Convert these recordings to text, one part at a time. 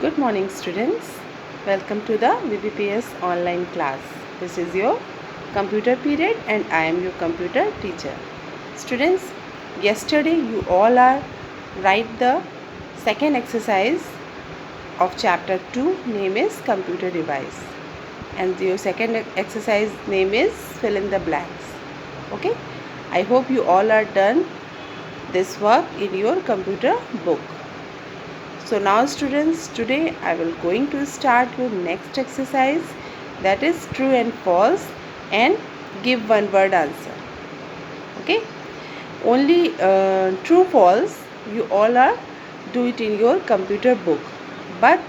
Good morning, students. Welcome to the VBPS online class. This is your computer period and I am your computer teacher. Students, yesterday you all are write the second exercise of chapter 2, name is computer device, and your second exercise name is fill in the blanks. Okay, I hope you all are done this work in your computer book. So now students, today I will going to start your next exercise, that is true and false, and give one word answer. Okay, only true false you all are do it in your computer book, but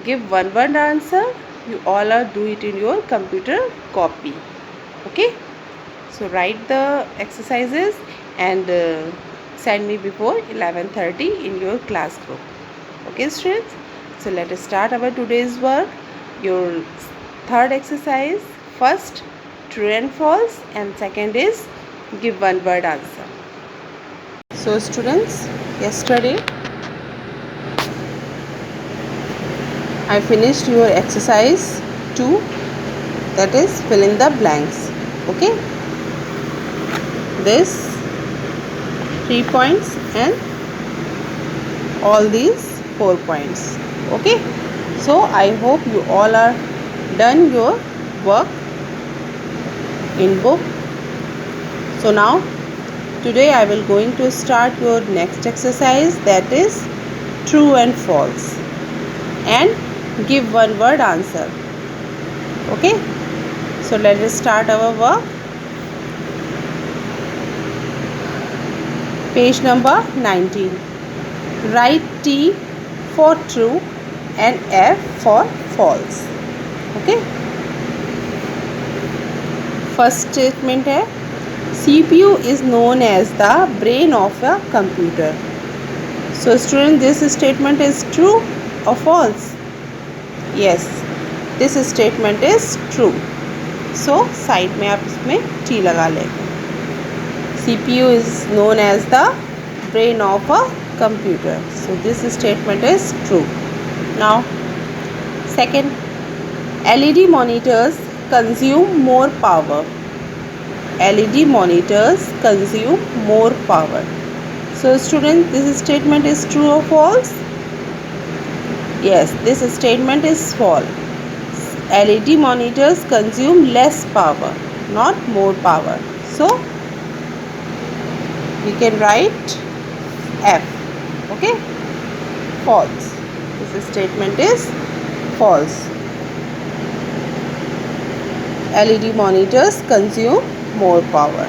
give one word answer you all are do it in your computer copy. Okay, so write the exercises and send me before 11:30 in your class group. Okay, students, so let us start our today's work. Your third exercise, first true and false, and second is give one word answer. So students, yesterday I finished your exercise 2, that is fill in the blanks. Okay, this 3 points and all these 4 points. Okay, so I hope you all are done your work in book. So now today I will going to start your next exercise, that is true and false, and give one word answer. Okay, so let us start our work. Page number 19. Write T for true and F for false. Okay, first statement है CPU is known as the brain of a computer. So student, this statement is true or false? Yes, this statement is true. So side में आप इसमें T लगा लेंगे. CPU is known as the brain of a computer. So this statement is true. Now second, LED monitors consume more power. LED monitors consume more power. So student, this statement is true or false? Yes, this statement is false. LED monitors consume less power, not more power. So we can write F. Okay, false. This statement is false. LED monitors consume more power.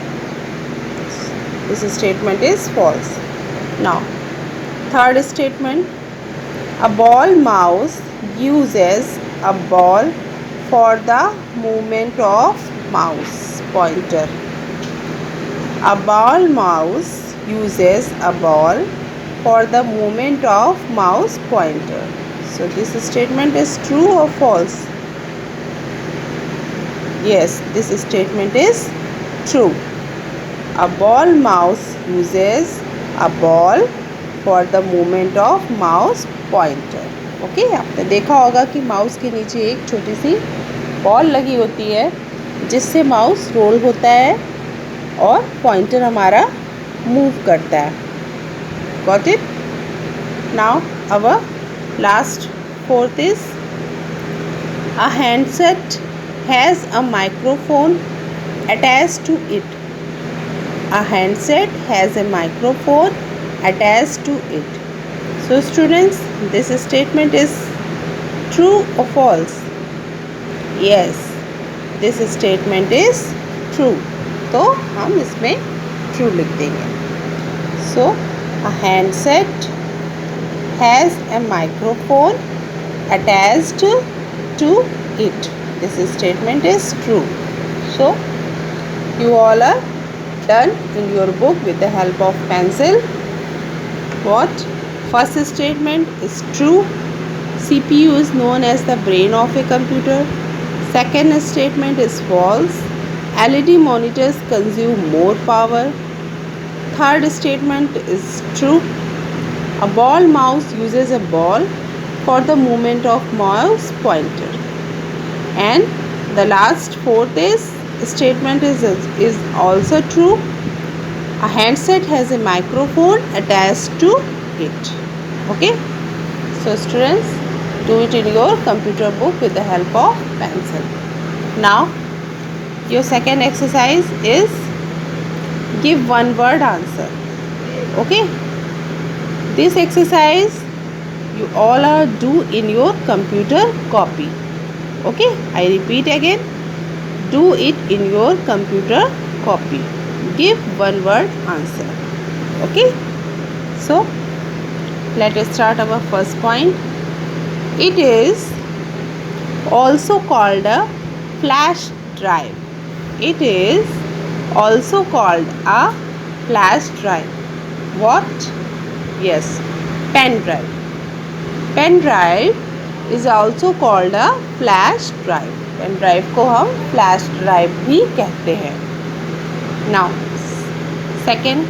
This statement is false. Now third statement, a ball mouse uses a ball for the movement of mouse pointer. A ball mouse uses a ball for the movement of mouse pointer. So this statement is true or false? Yes, this statement is true. A ball mouse uses a ball for the movement of mouse pointer. Okay, आपने देखा होगा कि mouse के नीचे एक छोटी सी ball लगी होती है जिससे माउस रोल होता है और पॉइंटर हमारा मूव करता है. Got it? Now our last fourth is a handset has a microphone attached to it. A handset has a microphone attached to it. So students, this statement is true or false? Yes, this statement is true. तो हम इसमें true लिख देंगे. So a handset has a microphone attached to it. This statement is true. So you all are done in your book with the help of pencil. What? First statement is true. CPU is known as the brain of a computer. Second statement is false. LED monitors consume more power. Third statement is true. A ball mouse uses a ball for the movement of mouse pointer. And the last fourth statement is also true. A handset has a microphone attached to it. Okay, so students, do it in your computer book with the help of pencil. Now your second exercise is give one word answer. Okay, this exercise you all are do in your computer copy. Okay, I repeat again, do it in your computer copy. Give one word answer. Okay, so let us start our first point. It is also called a flash drive. It is also called a flash drive. What? Yes, pen drive. Pen drive is also called a flash drive. Pen drive को हम flash drive भी कहते हैं. Now, second,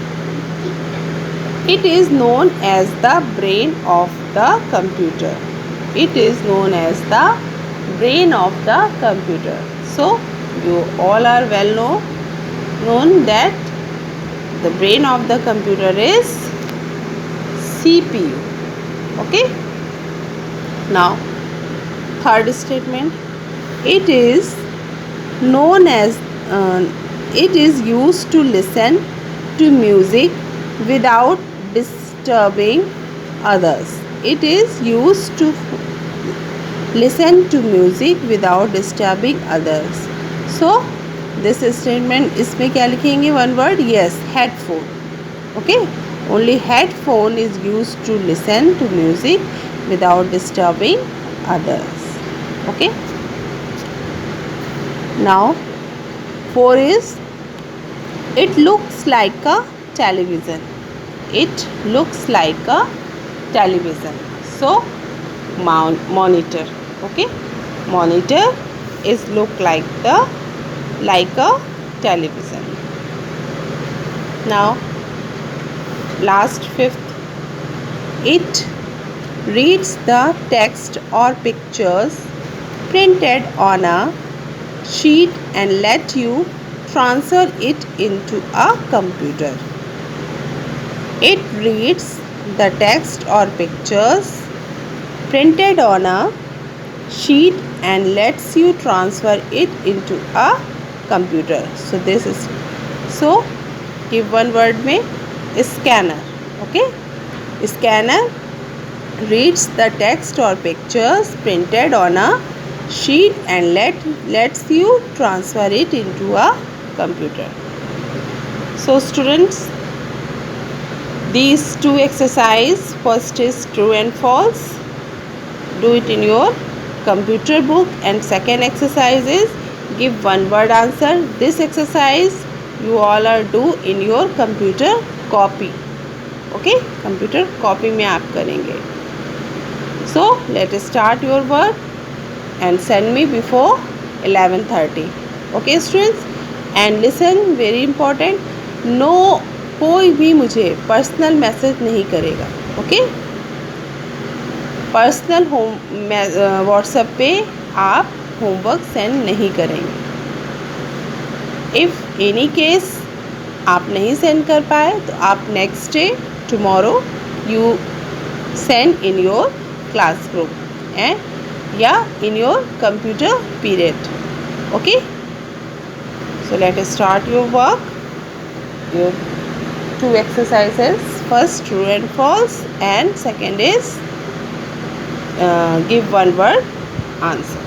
it is known as the brain of the computer. It is known as the brain of the computer. So, you all are well known that the brain of the computer is CPU. Okay. Now, third statement, it is known as it is used to listen to music without disturbing others. It is used to listen to music without disturbing others. So this statement, इसमें क्या लिखेंगे? one word? Yes, headphone. Okay, only headphone is used to listen to music without disturbing others. Okay, now 4 is it looks like a television. It looks like a television. So monitor. Okay, monitor is look like a television. Now last fifth, it reads the text or pictures printed on a sheet and let you transfer it into a computer. It reads the text or pictures printed on a sheet and lets you transfer it into a computer. So this is, so give one word में scanner. Okay, scanner reads the text or pictures printed on a sheet and lets you transfer it into a computer. So students, these two exercises, first is true and false, do it in your computer book, and second exercise is give one word answer. This exercise you all are do in your computer copy. Okay, computer copy में आप करेंगे. So let us start your work and send me before 11:30. Okay students, and listen, very important, no, कोई भी मुझे personal message नहीं करेगा. Okay, personal WhatsApp पे आप होमवर्क सेंड नहीं करेंगे. इफ़ एनी केस आप नहीं सेंड कर पाए तो आप next day tomorrow you send in your class group and या in your computer period. Okay, so let us start your work. Your two exercises, first true and false, and second is give one word answer.